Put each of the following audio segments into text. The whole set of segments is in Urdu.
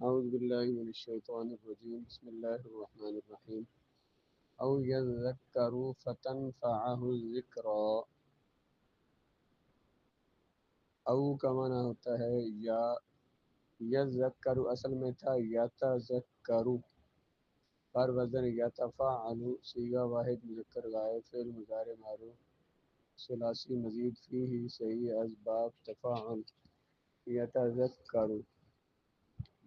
اعوذ باللہ من الشیطان الرجیم بسم اللہ الرحمن الرحیم او یذکر فتنفعہ الذکری، او کا معنی ہوتا ہے یا یذکر، اصل میں تھا یتذکر، پر وزن یتفعل، صیغہ واحد مذکر غائب، فعل مضارع معروف ثلاثی مزید فیہ صحیح از باب تفاعل یتذکر،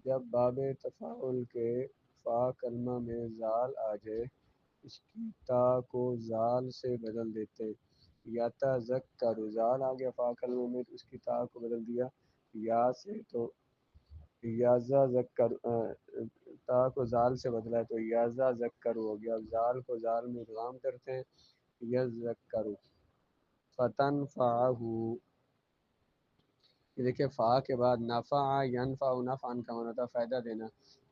جب باب تفاعل کے فا کلمہ میں زال آ جائے اس کی تا کو زال سے بدل دیتے، یتذکر زال آ گیا فا کلمہ میں تو اس کی تا کو بدل دیا یا سے، تو یازا ذکر تا کو زال سے بدلا ہے تو یازا ذکر ہو گیا، زال کو زال میں ادغام کرتے ہیں یذکر، فتن فعہ، یہ دیکھیں فا کے بعد نفع ینفع، نفعا کا معنی ہوتا ہے فائدہ دینا،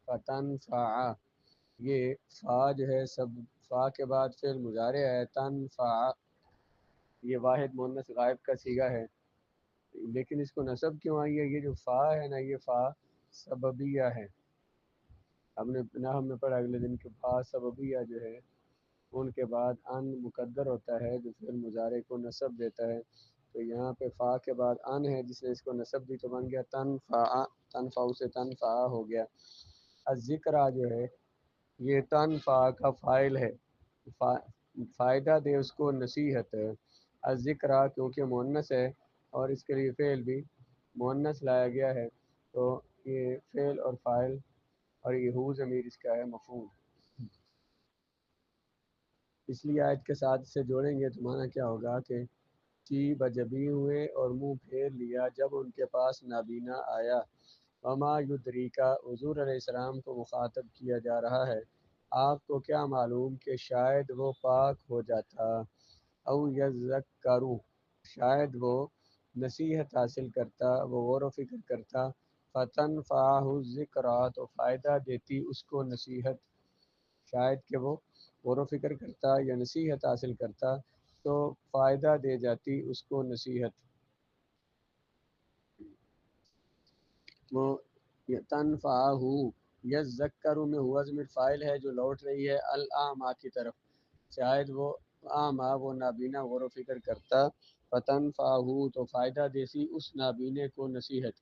فتنفع، یہ فا جو ہے سب فا کے بعد فعل مضارع ہے، تنفع یہ واحد مؤنث غائب کا صیغہ ہے، لیکن اس کو نصب کیوں آئی ہے؟ یہ جو فا ہے نا یہ فا سببیہ ہے، ہم نے پڑھا اگلے دن کہ فا سببیہ جو ہے ان کے بعد ان مقدر ہوتا ہے جو فعل مضارع کو نصب دیتا ہے، تو یہاں پہ فا کے بعد ان ہے جس نے اس کو نصب دی تو بن گیا تنفع، تنفع سے تنفع ہو گیا، الذکر جو ہے یہ تنفع کا فاعل ہے، فائدہ دے اس کو نصیحت، الذکر کیونکہ مؤنث ہے اور اس کے لیے فعل بھی مؤنث لایا گیا ہے تو یہ فعل اور فاعل اور یہ ہو ضمیر اس کا ہے مفعول، اس لیے آیت کے ساتھ اسے جوڑیں گے تو معنی کیا ہوگا کہ چی بجبی ہوئے اور منہ پھیر لیا جب ان کے پاس نابینا آیا، وما یدریکا، حضور علیہ السلام کو مخاطب کیا جا رہا ہے آپ کو کیا معلوم کہ شاید وہ پاک ہو جاتا، او یذکرو، شاید وہ نصیحت حاصل کرتا، وہ غور و فکر کرتا، فتنفعہ الذکریٰ، تو فائدہ دیتی اس کو نصیحت، شاید کہ وہ غور و فکر کرتا یا نصیحت حاصل کرتا تو فائدہ دے جاتی اس کو نصیحت، وہ تنفعہ یذکر میں ہوا ضمیر فاعل ہے جو لوٹ رہی ہے الاعمیٰ کی طرف، شاید وہ اعمیٰ وہ نابینا غور و فکر کرتا، فتنفعہ تو فائدہ دیسی اس نابینے کو نصیحت،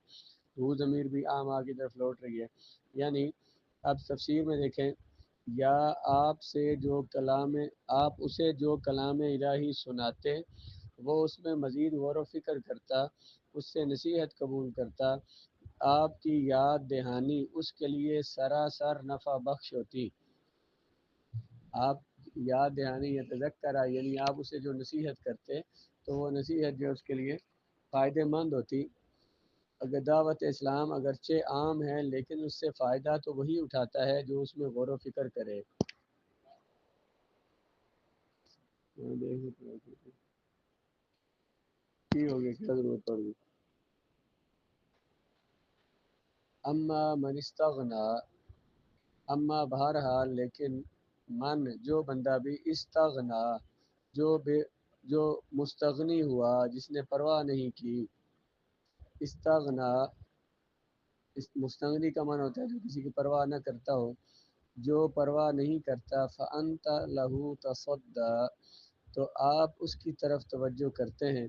وہ ضمیر بھی اعمیٰ کی طرف لوٹ رہی ہے، یعنی اب تفسیر میں دیکھیں یا آپ سے جو کلام آپ اسے جو کلام الہی سناتے وہ اس میں مزید غور و فکر کرتا، اس سے نصیحت قبول کرتا، آپ کی یاد دہانی اس کے لیے سراسر نفع بخش ہوتی، آپ یاد دہانی یا تذکرہ یعنی آپ اسے جو نصیحت کرتے تو وہ نصیحت جو اس کے لیے فائدہ مند ہوتی، اگر دعوت اسلام اگرچہ عام ہے لیکن اس سے فائدہ تو وہی اٹھاتا ہے جو اس میں غور و فکر کرے، ہو گیا کیا ضرورت پڑ گئی، اما من استغنا، اما بہرحال لیکن من جو بندہ بھی استغنا جو مستغنی ہوا جس نے پرواہ نہیں کی، استغنا مستغنی کا معنی ہوتا ہے جو کسی کی پرواہ نہ کرتا ہو، جو پرواہ نہیں کرتا، فانت لہ تصدی، تو آپ اس کی طرف توجہ کرتے ہیں،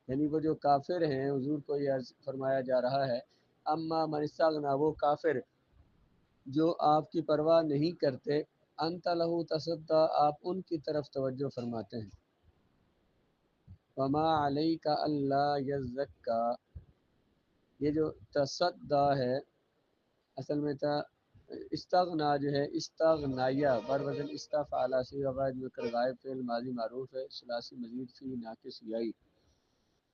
یعنی وہ جو کافر ہیں حضور کو یہ فرمایا جا رہا ہے اما من استغنا، وہ کافر جو آپ کی پرواہ نہیں کرتے، انت لہ تصدی، آپ ان کی طرف توجہ فرماتے ہیں، وما علیک الا یزکا، یہ جو تصدی ہے اصل میں تھا استغنا جو ہے استغنایا بر وزن استفعل صیغہ واحد مذکر غائب فعل ماضی معروف ہے ثلاثی مزید فی ناقص یائی،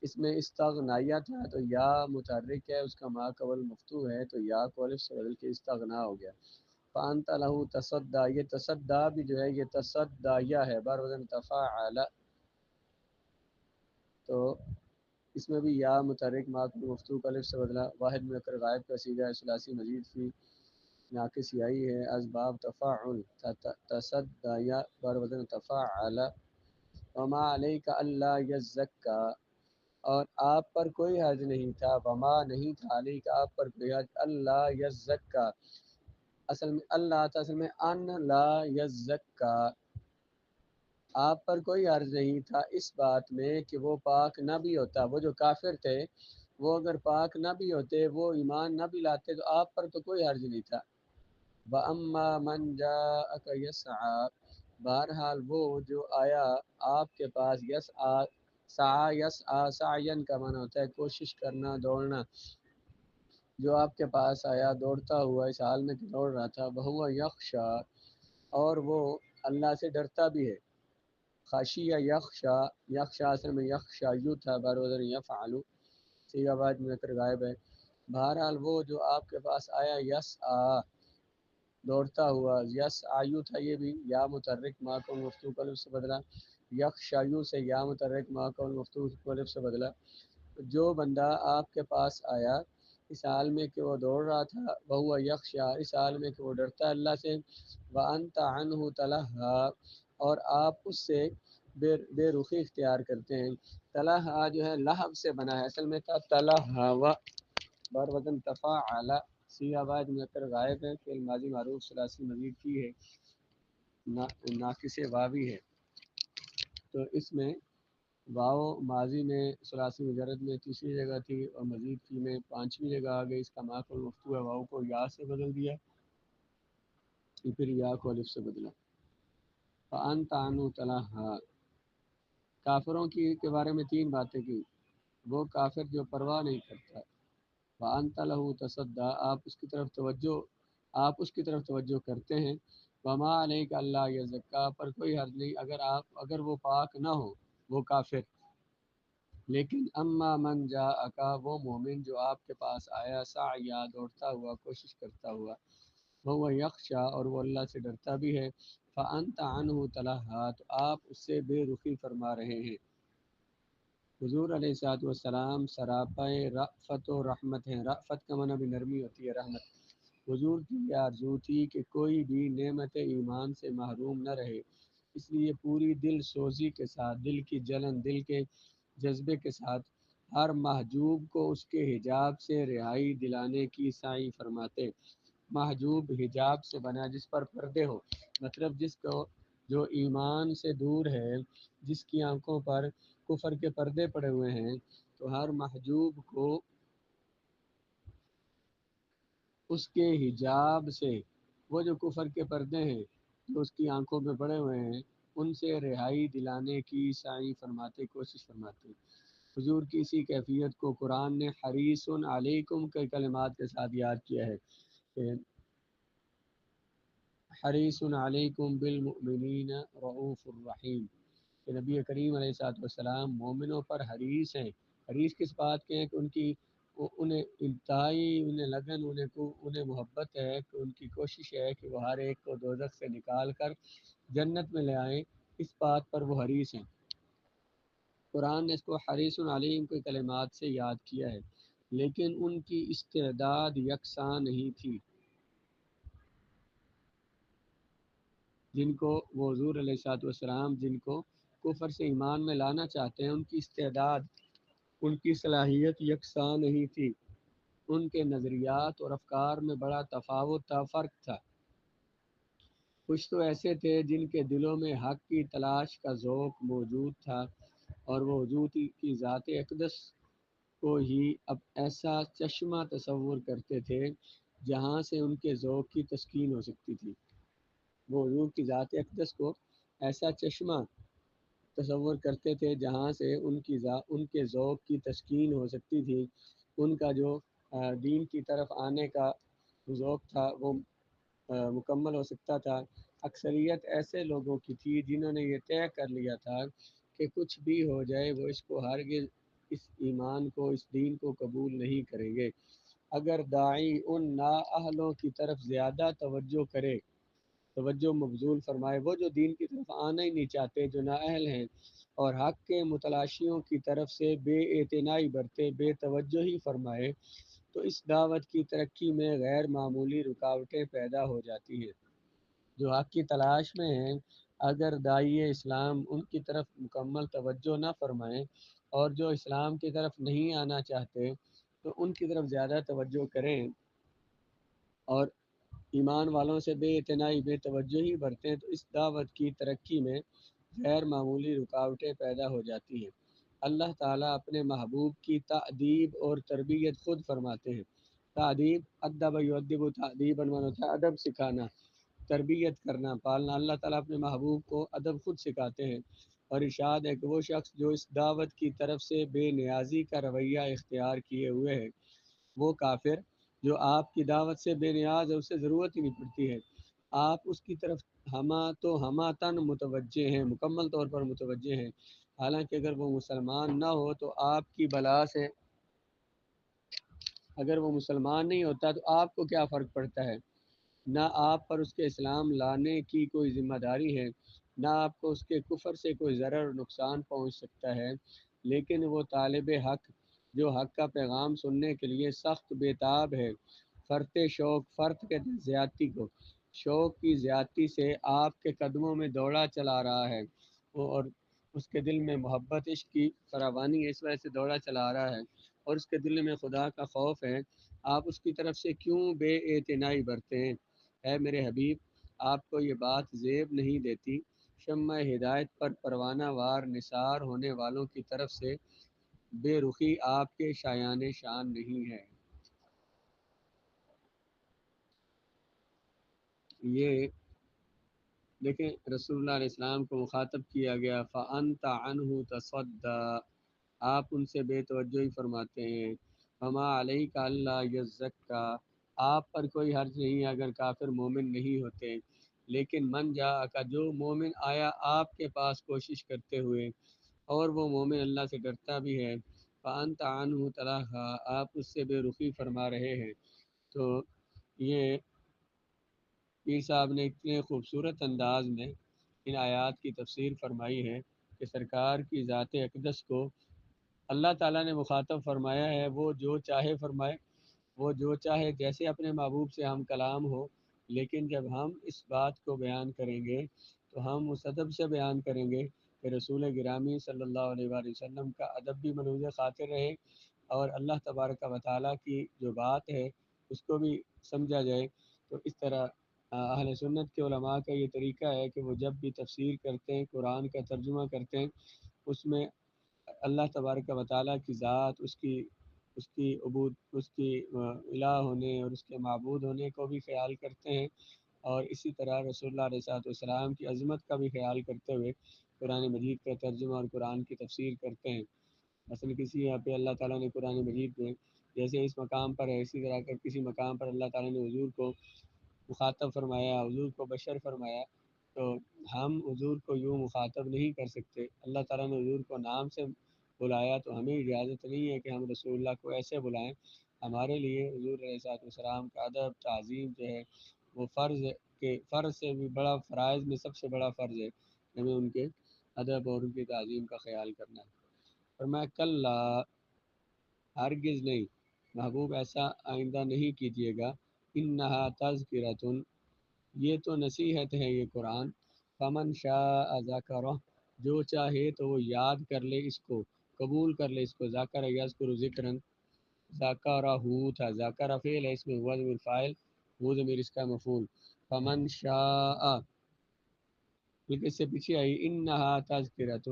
اس میں استغنایا تھا تو یا متحرک ہے اس کا ما قبل مفتوح ہے تو یا کو الف سے بدل کے استغنا ہو گیا، فانت لہ تصدی، یہ تصدی بھی جو ہے یہ تصدیہ ہے بر وزن تفاعل، تو اس میں بھی یا متحرک ما قبل مفتوح کا الف سے بدلا، واحد مذکر غائب کا صیغہ ہے ثلاثی مزید فی ناقص یائی ہے از باب تفاعل، تصدی بر وزن تفاعل، وما علیک الا یزکا، اور آپ پر کوئی حرج نہیں تھا، وما نہیں تھا علی کا آپ پر کوئی حرج، اللہ یزکا، اصل میں اللہ تھا، اصل میں ان لا یزکا، آپ پر کوئی عرض نہیں تھا اس بات میں کہ وہ پاک نہ بھی ہوتا، وہ جو کافر تھے وہ اگر پاک نہ بھی ہوتے، وہ ایمان نہ بھی لاتے، تو آپ پر تو کوئی عرض نہیں تھا۔ وَأَمَّا مَنْ جَاءَكَ يَسْعَىٰ، بہرحال وہ جو آیا آپ کے پاس، یسعیٰ، سعی یسعیٰ، سعین کا معنی ہوتا ہے کوشش کرنا، دوڑنا، جو آپ کے پاس آیا دوڑتا ہوا اس حال میں کہ دوڑ رہا تھا، وَهُوَ یخشیٰ، اور وہ اللہ سے ڈرتا بھی ہے، خاشیہ یخشا، یخشا اصل میں یخشا یو تھا، بروزن یفعلو، سیغہ بعد مذکر غائب ہے۔ بہرحال وہ جو آپ کے پاس آیا یس دوڑتا ہوا، یس آیو تھا، یہ بھی یا متحرک ما کون مفتوح قلب سے بدلا، یخشایو سے یا متحرک ما کون مفتوح قلب سے بدلا۔ جو بندہ آپ کے پاس آیا اس حال میں کہ وہ دوڑ رہا تھا، وہ یخشا، اس حال میں کہ وہ ڈرتا ہے اللہ سے، وَأَنْتَ عَنْهُ تَلَهَّا، اور آپ اس سے بے رخی اختیار کرتے ہیں۔ تلہا جو ہے لہب سے بنا ہے، اصل میں تھا تلہا بر وزن تفاعل، سیغہ بعد مذکر غائب ہے، فعل ماضی معروف ثلاثی مزید کی ہے، ناقص واوی ہے، تو اس میں واو ماضی میں ثلاثی مجرد میں تیسری جگہ تھی، اور مزید کی میں پانچویں جگہ آ گئی، اس کا ماقول مفتوح ہے، واو کو یا سے بدل دیا، پھر یا کو الف سے بدلا۔ فَأَنْتَ عَنْهُ تَلَهَّا، کافروں کے بارے میں تین باتیں کی، وہ کافر جو پرواہ نہیں کرتا، وَأَنْتَ لَهُ تَصَدَّىٰ، آپ اس کی طرف توجہ کرتے ہیں، وَمَا عَلَيْكَ أَلَّا يَزَّكَّىٰ، پر کوئی حرج نہیں اگر وہ پاک نہ ہو، وہ کافر، لیکن اما من جاءک، وہ مومن جو آپ کے پاس آیا، سعیا، دوڑتا ہوا، کوشش کرتا ہوا، وہ یخشا، اور وہ اللہ سے ڈرتا بھی ہے، فأنت عنہ تلہا، تو آپ اس سے بے رخی فرما رہے ہیں۔ حضور علیہ الصلوۃ والسلام سراپے رأفت و رحمت ہیں، رأفت کا معنی بھی نرمی ہوتی ہے، رحمت۔ حضور کی یہ آرزو تھی کہ کوئی بھی نعمت ایمان سے محروم نہ رہے، اس لیے پوری دل سوزی کے ساتھ، دل کی جلن، دل کے جذبے کے ساتھ ہر محجوب کو اس کے حجاب سے رہائی دلانے کی سعی فرماتے۔ محجوب حجاب سے بنا جس پر پردے ہو، مطلب جس کو جو ایمان سے دور ہے، جس کی آنکھوں پر کفر کے پردے پڑے ہوئے ہیں، تو ہر محجوب کو اس کے حجاب سے، وہ جو کفر کے پردے ہیں جو اس کی آنکھوں پہ پڑے ہوئے ہیں، ان سے رہائی دلانے کی سعی فرماتے، کوشش فرماتے۔ حضور کی اسی کیفیت کو قرآن نے حریص علیکم کے کلمات کے ساتھ یاد کیا ہے کہ حریص علیکم بالمؤمنین رؤوف الرحیم، کہ نبی کریم علیہ الصلوۃ والسلام مومنوں پر حریص ہیں۔ حریص کس بات کے ہیں؟ کہ انہیں انتہائی، انہیں لگن، انہیں محبت ہے، کہ ان کی کوشش ہے کہ وہ ہر ایک کو دوزخ سے نکال کر جنت میں لے آئیں، اس بات پر وہ حریص ہیں۔ قرآن نے اس کو حریص علیہم کے کلمات سے یاد کیا ہے، لیکن ان کی استعداد یکساں نہیں تھی۔ جن کو وہ حضور علیہ الصلوۃ والسلام جن کو کفر سے ایمان میں لانا چاہتے ہیں، ان کی استعداد، ان کی صلاحیت یکساں نہیں تھی، ان کے نظریات اور افکار میں بڑا تفاوت تھا، فرق تھا۔ کچھ تو ایسے تھے جن کے دلوں میں حق کی تلاش کا ذوق موجود تھا، اور وہ حضور کی ذات اقدس کو ہی اب ایسا چشمہ تصور کرتے تھے جہاں سے ان کے ذوق کی تسکین ہو سکتی تھی۔ وہ حضور کی ذات اقدس کو ایسا چشمہ تصور کرتے تھے جہاں سے ان کے ذوق کی تسکین ہو سکتی تھی، ان کا جو دین کی طرف آنے کا ذوق تھا وہ مکمل ہو سکتا تھا۔ اکثریت ایسے لوگوں کی تھی جنہوں نے یہ طے کر لیا تھا کہ کچھ بھی ہو جائے وہ اس کو ہرگز، اس ایمان کو، اس دین کو قبول نہیں کریں گے۔ اگر داعی ان نااہلوں کی طرف زیادہ توجہ مبذول فرمائے، وہ جو دین کی طرف آنا ہی نہیں چاہتے، جو نااہل ہیں، اور حق کے متلاشیوں کی طرف سے بے اعتنائی برتے، بے توجہی فرمائے، تو اس دعوت کی ترقی میں غیر معمولی رکاوٹیں پیدا ہو جاتی ہیں۔ جو حق کی تلاش میں ہیں، اگر داعی اسلام ان کی طرف مکمل توجہ نہ فرمائیں، اور جو اسلام کی طرف نہیں آنا چاہتے تو ان کی طرف زیادہ توجہ کریں، اور ایمان والوں سے بے اتنائی بے توجہی برتیں تو اس دعوت کی ترقی میں غیر معمولی رکاوٹیں پیدا ہو جاتی ہیں۔ اللہ تعالیٰ اپنے محبوب کی تأدیب اور تربیت خود فرماتے ہیں۔ تأدیب ادب یؤدب تأدیبا ہوتا ہے، ادب سکھانا، تربیت کرنا، پالنا۔ اللہ تعالیٰ اپنے محبوب کو ادب خود سکھاتے ہیں، اور ارشاد ہے کہ وہ شخص جو اس دعوت کی طرف سے بے نیازی کا رویہ اختیار کیے ہوئے ہے وہ کافر، جو آپ کی دعوت سے بے نیاز ہے، اسے ضرورت ہی نہیں پڑتی ہے، آپ اس کی طرف ہمہ تن متوجہ ہیں، مکمل طور پر متوجہ ہیں، حالانکہ اگر وہ مسلمان نہ ہو تو آپ کی بلا سے، اگر وہ مسلمان نہیں ہوتا تو آپ کو کیا فرق پڑتا ہے؟ نہ آپ پر اس کے اسلام لانے کی کوئی ذمہ داری ہے، نہ آپ کو اس کے کفر سے کوئی ضرر اور نقصان پہنچ سکتا ہے، لیکن وہ طالب حق جو حق کا پیغام سننے کے لیے سخت بےتاب ہے، فرط شوق، فرط کے زیادتی کو، شوق کی زیادتی سے آپ کے قدموں میں دوڑا چلا رہا ہے، اور اس کے دل میں محبت عشق کی فراوانی ہے، اس وجہ سے دوڑا چلا رہا ہے، اور اس کے دل میں خدا کا خوف ہے، آپ اس کی طرف سے کیوں بے اعتنائی برتے ہیں؟ اے میرے حبیب، آپ کو یہ بات زیب نہیں دیتی، شمع ہدایت پر پروانہ وار نثار ہونے والوں کی طرف سے بے رخی آپ کے شایان شان نہیں ہے۔ یہ دیکھیں رسول اللہ علیہ السلام کو مخاطب کیا گیا، فَأَنْتَ عَنْهُ تَصَدَّى، آپ ان سے بے توجہی فرماتے ہیں، فَمَا عَلَيْكَ أَلَّا يَزَّكَّى، آپ پر کوئی حرج نہیں اگر کافر مومن نہیں ہوتے، لیکن من جاءک، جو مومن آیا آپ کے پاس کوشش کرتے ہوئے اور وہ مومن اللہ سے ڈرتا بھی ہے، فَأَنْتَ عَنْهُ تَلَاهَا، آپ اس سے بے رخی فرما رہے ہیں۔ تو یہ پیر صاحب نے اتنے خوبصورت انداز میں ان آیات کی تفسیر فرمائی ہے کہ سرکار کی ذات اقدس کو اللہ تعالیٰ نے مخاطب فرمایا ہے، وہ جو چاہے فرمائے، وہ جو چاہے جیسے اپنے محبوب سے ہم کلام ہو، لیکن جب ہم اس بات کو بیان کریں گے تو ہم اس ادب سے بیان کریں گے کہ رسول گرامی صلی اللہ علیہ وآلہ وسلم کا ادب بھی ملوث خاطر رہے، اور اللہ تبارک و تعالیٰ کی جو بات ہے اس کو بھی سمجھا جائے۔ تو اس طرح اہل سنت کے علماء کا یہ طریقہ ہے کہ وہ جب بھی تفسیر کرتے ہیں، قرآن کا ترجمہ کرتے ہیں، اس میں اللہ تبارک و تعالیٰ کی ذات، اس کی الہ ہونے اور اس کے معبود ہونے کو بھی خیال کرتے ہیں، اور اسی طرح رسول اللہ علیہ والسلام کی عظمت کا بھی خیال کرتے ہوئے قرآن مجید کا ترجمہ اور قرآن کی تفسیر کرتے ہیں۔ مثلا کسی یہاں پہ اللہ تعالیٰ نے قرآن مجید میں جیسے اس مقام پر ہے، اسی طرح اگر کسی مقام پر اللہ تعالیٰ نے حضور کو مخاطب فرمایا، حضور کو بشر فرمایا، تو ہم حضور کو یوں مخاطب نہیں کر سکتے۔ اللہ تعالیٰ نے حضور کو نام سے بلایا تو ہمیں اجازت نہیں ہے کہ ہم رسول اللہ کو ایسے بلائیں۔ ہمارے لیے حضور علیہ السلام کا ادب تعظیم جو ہے وہ فرض سے بھی بڑا، فرائض میں سب سے بڑا فرض ہے، ہمیں ان کے ادب اور ان کی تعظیم کا خیال کرنا ہے۔ فرمایا کل، ہرگز نہیں، محبوب ایسا آئندہ نہیں کیجیے گا، انہا تذکرۃ، یہ تو نصیحت ہے یہ قرآن، فمن شاء ذکرہ، جو چاہے تو وہ یاد کر لے اس کو، قبول کر لے اس کو، ذکر یذکر ذکرن، ذکرہ تھا، ذکر فعل ہے، اس میں ہوا ضمیر فاعل، وہ ضمیر اس کا مفعول، فمن شاء، بلکہ اس سے پیچھے آئی انہا تذکرۃ،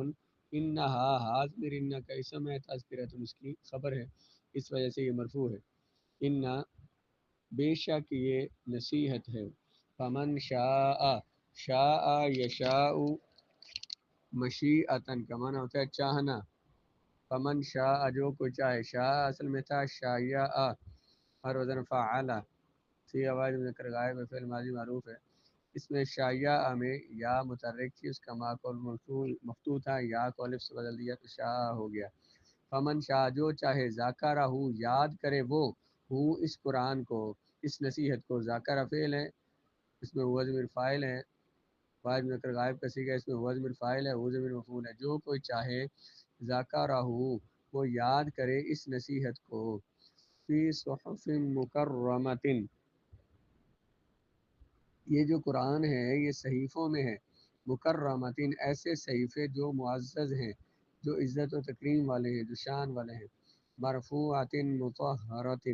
انہا ضمیر ان کا اسم ہے، تذکرۃ اس کی خبر ہے، اس وجہ سے یہ مرفوع ہے، ان بے شک یہ نصیحت ہے، فمن شاء، شاء یشاء مشیعتن کا معنی ہوتا ہے چاہنا، فمن شاء جو کوئی چاہے، شاء اصل میں تھا شایع، اور وزن فعل، سی آواز ذکر غائب فعل ماضی معروف ہے، اس میں شایع میں یا متحرک تھی، اس کا معقول مفتوح تھا، یا کو الف سے بدل دیا تو شاء ہو گیا۔ فمن شاء جو چاہے، ذاکرہ یاد کرے وہ، اس قرآن کو، اس نصیحت کو، ذاکرہ فعل ہے، اس میں ہوا ضمیر فاعل ہے، واحد مذکر غائب کا صیغہ، اس میں ہوا ضمیر فاعل ہے، ہوا ضمیر مفعول ہے، جو کوئی چاہے ذاکرہ وہ یاد کرے اس نصیحت کو، فی صحف مکرمۃ، یہ جو قرآن ہے یہ صحیفوں میں ہے، مکرمۃ ایسے صحیفے جو معزز ہیں، جو عزت و تکریم والے ہیں، جو شان والے ہیں۔ مرفوعات مطہرات،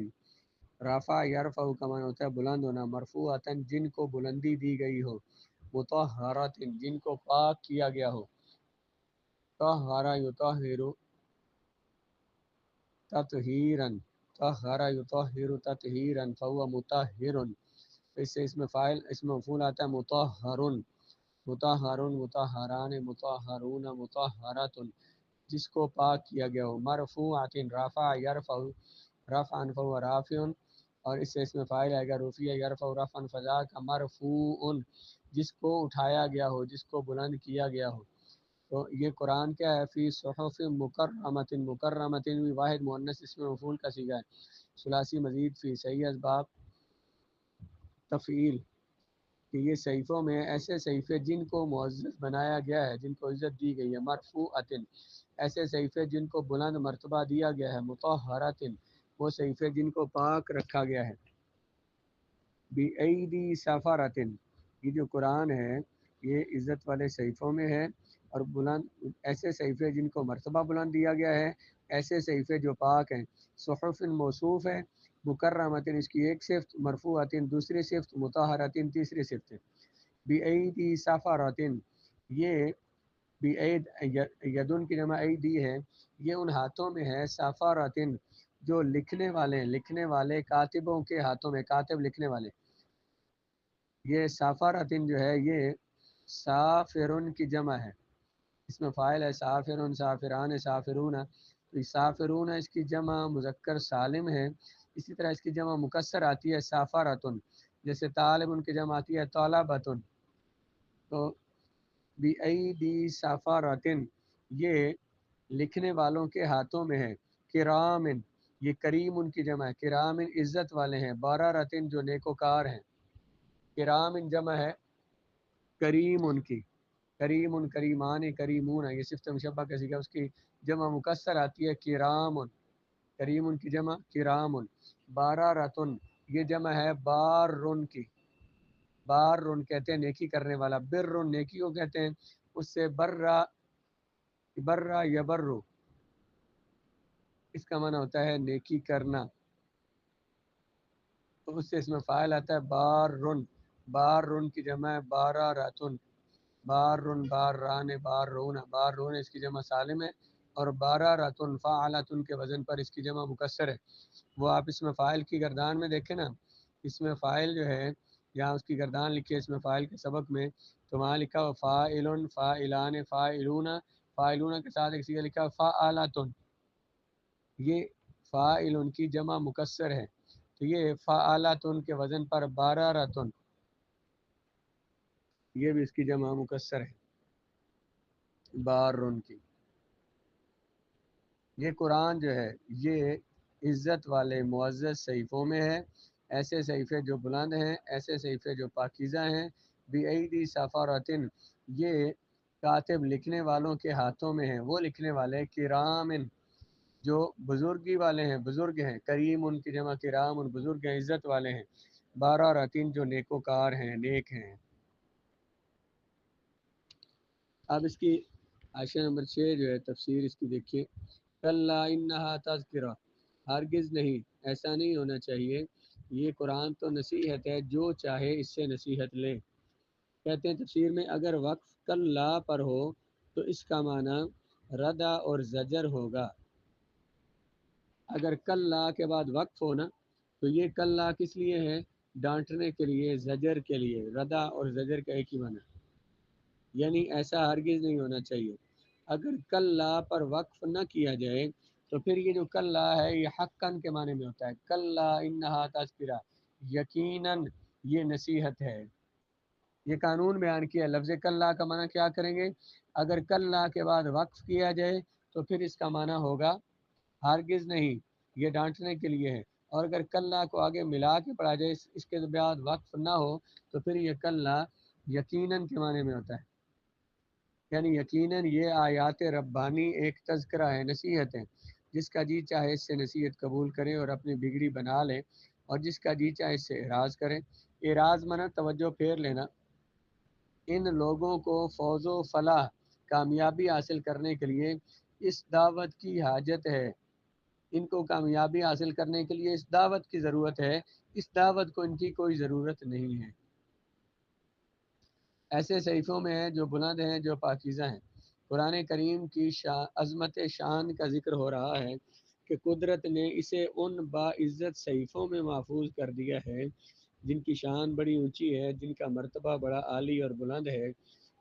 رافع یرفع کا معنی ہوتا ہے بلند ہونا، مرفوعات جن کو بلندی دی گئی ہو، مطہرات جن کو پاک کیا گیا ہو، طہر یطہر تطہیرا، طہر یطہر تطہیرا فهو مطہر، اس سے اس میں فاعل اس میں مفعول آتا ہے مطہر، مطہر مطہران مطہرون مطہرات، جس کو پاک کیا گیا ہو۔ مرفوعات رفع یرفع، رفعا فهو رافع، اور اس سے اس میں فاعل آئے گا رفیع یرفع رفعا فذاک مرفوع، جس کو اٹھایا گیا ہو، جس کو بلند کیا گیا ہو۔ تو یہ قرآن کیا ہے؟ فی صحف مکرمۃ، مکرمۃ بھی واحد مؤنث اس میں مفعول کا صیغہ ہے، ثلاثی مزید فی صحیح اسباب تفعیل، کہ یہ صحیفوں میں ایسے صحیفے جن کو معزز بنایا گیا ہے، جن کو عزت دی گئی ہے، مرفوعۃ ایسے صحیفے جن کو بلند مرتبہ دیا گیا ہے، مطہرۃ وہ صحیفے جن کو پاک رکھا گیا ہے، بِأَيْدِي سَفَرَةٍ یہ جو قرآن ہے یہ عزت والے صحیفوں میں ہے، اور بلند ایسے صحیفے جن کو مرتبہ بلند دیا گیا ہے، ایسے صحیفے جو پاک ہیں۔ صحف موصوف ہے، مکرمۃ اس کی ایک صفت، مرفوعۃ دوسری صفت، مطہرۃ تیسری صفت ہے۔ بِأَيْدِي سَفَرَةٍ یہ بِأَيْد یدن کی جمع ایدی ہے، یہ ان ہاتھوں میں ہے، سَفَرَةٍ جو لکھنے والے ہیں، لکھنے والے کاتبوں کے ہاتھوں میں، کاتب لکھنے والے۔ یہ سافراتن جو ہے یہ سافرن کی جمع ہے، اس میں فاعل ہے سافرن، سافران، سافرون، تو یہ سافرون اس کی جمع مذکر سالم ہے، اسی طرح اس کی جمع مکسر آتی ہے سافراتن، جیسے طالب ان کی جمع آتی ہے طالباتن۔ تو بِأَيْدِي سَفَرَةٍ یہ لکھنے والوں کے ہاتھوں میں ہے، کرامن یہ کریم ان کی جمع ہے، کرامن عزت والے ہیں، بارارتن جو نیکوکار ہیں، کرامن جمع ہے کریم ان کی، کریم کریمان کریمون یہ صفت مشبہ کا صیغہ، اس کی جمع مکسر آتی ہے کرام، کریم ان کی جمع کرام، بارارتن یہ جمع ہے بارن کی، بارن کہتے ہیں نیکی کرنے والا، برن نیکی کو کہتے ہیں، اس سے برا، برا یبرو اس کا معنی ہوتا ہے نیکی کرنا، تو اس سے اس میں فاعل آتا ہے بارن، بارن کی جمع ہے بارارتن، بارن باران بارون، بارون اس کی جمع سالم ہے، اور بارارتن فاعلتن کے وزن پر اس کی جمع مکسر ہے۔ وہ آپ اس میں فاعل کی گردان میں دیکھیں نا، اس میں فاعل جو ہے یہاں اس کی گردان لکھی ہے اس میں فاعل کے سبق میں، تو وہاں لکھا ہوا فاعلن فاعلان فاعلون، فاعلون کے ساتھ ایک صیغہ لکھا ہوا فاعلتن، یہ فاعلن کی جمع مکسر ہے، تو یہ فاعلتن کے وزن پر بارارتن، یہ بھی اس کی جمع مکسر ہے بارن کی۔ یہ قرآن جو ہے یہ عزت والے معزز صحیفوں میں ہے، ایسے صحیفے جو بلند ہیں، ایسے صحیفے جو پاکیزہ ہیں، بِأَيْدِي سَفَرَةٍ یہ کاتب لکھنے والوں کے ہاتھوں میں ہیں، وہ لکھنے والے کرامن جو بزرگی والے ہیں، بزرگ ہیں، کریم ان کی جمع کرام ان بزرگ ہیں، عزت والے ہیں، بارارتین جو نیکوکار ہیں، نیک ہیں۔ اب اس کی حاشیہ نمبر 6 جو ہے تفسیر اس کی دیکھیے، کلا انہا تذکرہ ہرگز نہیں، ایسا نہیں ہونا چاہیے، یہ قرآن تو نصیحت ہے، جو چاہے اس سے نصیحت لے۔ کہتے ہیں تفسیر میں اگر وقف کلا پر ہو تو اس کا معنی ردا اور زجر ہوگا، اگر کلا کے بعد وقف ہونا تو یہ کلا کس لیے ہے؟ ڈانٹنے کے لیے، زجر کے لیے، ردا اور زجر کا ایک ہی معنی، یعنی ایسا ہرگز نہیں ہونا چاہیے۔ اگر کلا پر وقف نہ کیا جائے تو پھر یہ جو کلا ہے یہ حقاً کے معنی میں ہوتا ہے، کلا انہا تذکرہ یقیناً یہ نصیحت ہے، یہ قانون بیان کیا۔ لفظ کلا کا معنی کیا کریں گے؟ اگر کلا کے بعد وقف کیا جائے تو پھر اس کا معنی ہوگا ہرگز نہیں، یہ ڈانٹنے کے لیے ہے، اور اگر کلا کو آگے ملا کے پڑھا جائے اس کے بعد وقف نہ ہو تو پھر یہ کلا یقیناً کے معنی میں ہوتا ہے، یعنی یقیناً یہ آیات ربانی ایک تذکرہ ہے، نصیحت ہے، جس کا جی چاہے اس سے نصیحت قبول کرے اور اپنی بگڑی بنا لے، اور جس کا جی چاہے اس سے اعراض کرے۔ اعراض منع توجہ پھیر لینا، ان لوگوں کو فوز و فلاح کامیابی حاصل کرنے کے لیے اس دعوت کی حاجت ہے، ان کو کامیابی حاصل کرنے کے لیے اس دعوت کی ضرورت ہے، اس دعوت کو ان کی کوئی ضرورت نہیں ہے۔ ایسے صحیفوں میں ہیں جو بلند ہیں، جو پاکیزہ ہیں۔ قرآن کریم کی عظمت شان کا ذکر ہو رہا ہے کہ قدرت نے اسے ان باعزت صحیفوں میں محفوظ کر دیا ہے جن کی شان بڑی اونچی ہے، جن کا مرتبہ بڑا عالی اور بلند ہے۔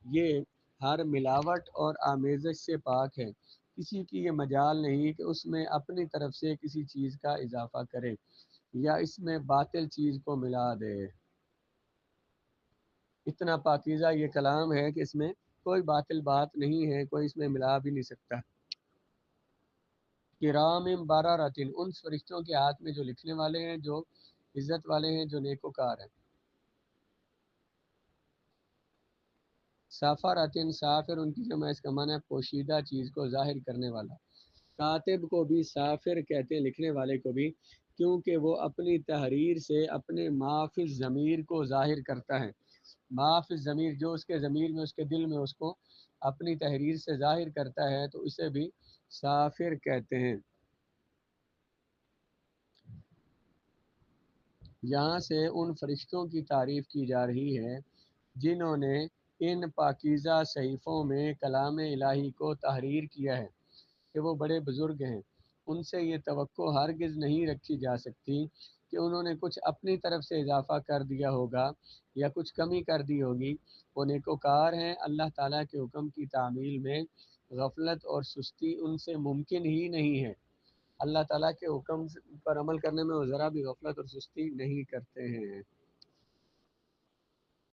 یہ ہر ملاوٹ اور آمیزش سے پاک ہے، کسی کی یہ مجال نہیں کہ اس میں اپنی طرف سے کسی چیز کا اضافہ کرے یا اس میں باطل چیز کو ملا دے۔ اتنا پاکیزہ یہ کلام ہے کہ اس میں کوئی باطل بات نہیں ہے، کوئی اس میں ملا بھی نہیں سکتا۔ کرام بررۃ، ان فرشتوں کے ہاتھ میں جو لکھنے والے ہیں، جو عزت والے ہیں، جو نیکوکار ہیں۔ سافرۃ، سافر ان کی جمع، اس کا معنی ہے پوشیدہ چیز کو ظاہر کرنے والا۔ کاتب کو بھی سافر کہتے ہیں، لکھنے والے کو بھی، کیونکہ وہ اپنی تحریر سے اپنے ما فی الضمیر کو ظاہر کرتا ہے۔ ما فی الضمیر، جو اس کے ضمیر میں، اس کے دل میں، اس کو اپنی تحریر سے ظاہر کرتا ہے، تو اسے بھی سافر کہتے ہیں۔ یہاں سے ان فرشتوں کی تعریف کی جا رہی ہے جنہوں نے ان پاکیزہ صحیفوں میں کلام الہی کو تحریر کیا ہے، کہ وہ بڑے بزرگ ہیں۔ ان سے یہ توقع ہرگز نہیں رکھی جا سکتی کہ انہوں نے کچھ اپنی طرف سے اضافہ کر دیا ہوگا یا کچھ کمی کر دی ہوگی۔ وہ نیکوکار ہیں، اللہ تعالیٰ کے حکم کی تعمیل میں غفلت اور سستی ان سے ممکن ہی نہیں ہے۔ اللہ تعالیٰ کے حکم پر عمل کرنے میں وہ ذرا بھی غفلت اور سستی نہیں کرتے ہیں۔